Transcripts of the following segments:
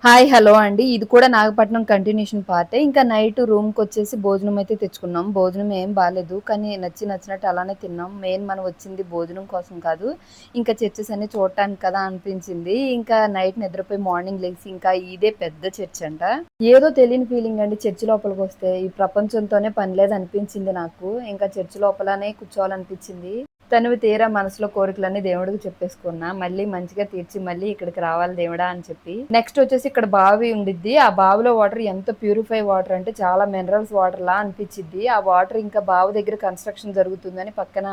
Hi! Hello అండి. ఇది కూడా నాగపట్నం కంటిన్యూషన్ పార్టే. ఇంకా నైట్ రూమ్‌కొచ్చేసి భోజనం అయితే తెచ్చుకున్నాం. భోజనం ఏం బాలేదు. కానీ నచ్చినట్టు అలానే తిన్నాం. మెయిన్ మనం వచ్చింది భోజనం కోసం కాదు. ఇంకా చర్చెస్ అన్నీ చూడటానికి కదా అనిపించింది. ఇంకా నైట్ నిద్రపోయి మార్నింగ్ లెగిసి ఇంకా ఇదే పెద్ద చర్చ్ అంట. ఏదో తెలియని ఫీలింగ్ అండి చర్చ్ లోపలికొస్తే. ఈ ప్రపంచంతోనే పని లేదనిపించింది నాకు. ఇంకా చర్చ్ లోపలనే కూర్చోవాలనిపించింది. తనివి తీరా మనసులో కోరికలన్నీ దేవుడికి చెప్పేసుకున్నా. మళ్ళీ మంచిగా తీర్చి మళ్ళీ ఇక్కడికి రావాలి దేవుడా అని చెప్పి. నెక్స్ట్ వచ్చేసి ఇక్కడ బావి ఉండిద్ది. ఆ బావిలో వాటర్ ఎంత ప్యూరిఫై వాటర్ అంటే చాలా మినరల్స్ వాటర్‌లా అనిపిచ్చిద్ది. ఆ వాటర్ ఇంకా బావి దగ్గర కన్‌స్ట్రక్షన్ జరుగుతుందని పక్కన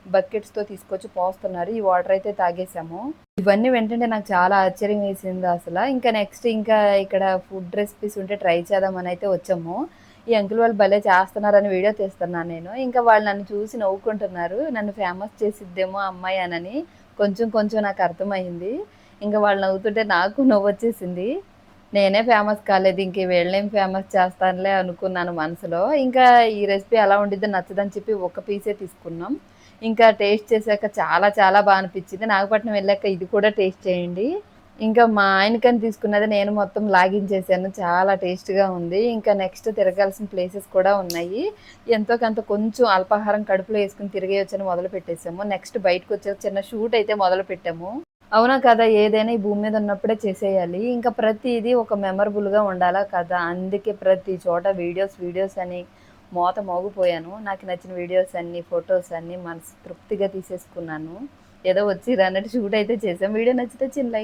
బకెట్స్‌తో తీసుకొచ్చి పోస్తున్నారు. ఈ వాటర్ అయితే తాగేసాము. ఇవన్నీ వింటుంటే నాకు చాలా ఆశ్చర్యం వేసింది అసల. ఇంకా నెక్స్ట్ ఇంకా ఇక్కడ ఫుడ్ రెసిపీస్ ఉంటే ట్రై చేద్దామని అయితే వచ్చాము. ఈ అంకుల్ వాళ్ళు భలే చేస్తున్నారని వీడియో తీస్తున్నాను నేను. ఇంకా వాళ్ళు నన్ను చూసి నవ్వుకుంటున్నారు. నన్ను ఫేమస్ చేసిద్దేమో ఆ అమ్మాయి అనని. కొంచెం కొంచెం నాకు అర్థమయింది. ఇంకా వాళ్ళు నవ్వుతుంటే నాకు నవ్వొచ్చేసింది. నేనే ఫేమస్ కాలేదు. ఇంక వీళ్ళనేం ఫేమస్ చేస్తానులే అనుకున్నాను మనసులో. ఇంకా ఈ రెసిపీ ఎలా ఉండిద్దో నచ్చదని చెప్పి ఒక పీసే తీసుకున్నాం. ఇంకా టేస్ట్ చేశాక చాలా చాలా బా అనిపిచ్చింది. నాగపట్నం వెళ్ళాక ఇది కూడా టేస్ట్ చేయండి. ఇంకా మా ఆయనకని తీసుకున్నది నేను మొత్తం లాగించేసాను. చాలా టేస్ట్‌గా ఉంది. ఇంకా నెక్స్ట్ తిరగాల్సిన ప్లేసెస్ కూడా ఉన్నాయి. ఎంతో కొంత కొంచెం అల్పాహారం కడుపులో యేసుకొని తిరిగేయొచ్చని మొదలుపెట్టేసాము. నెక్స్ట్ బయటకొచ్చాక చిన్న షూట్ అయితే మొదలుపెట్టాము. అవునా కదా! ఏదైనా ఈ భూమి మీద ఉన్నప్పుడే చేసేయాలి. ఇంకా ప్రతీదీ ఒక మెమరబుల్‌గా ఉండాలా కదా! అందుకే ప్రతి చోట వీడియోస్ అని మోత మోగిపోయాను. నాకు నచ్చిన వీడియోస్ అన్నీ, ఫోటోస్ అన్నీ మనసు తృప్తిగా తీసేసుకున్నాను. ఏదో వచ్చిర్రన్నట్టు షూట్ అయితే చేసాం. వీడియో నచ్చితే చిన్న లైక్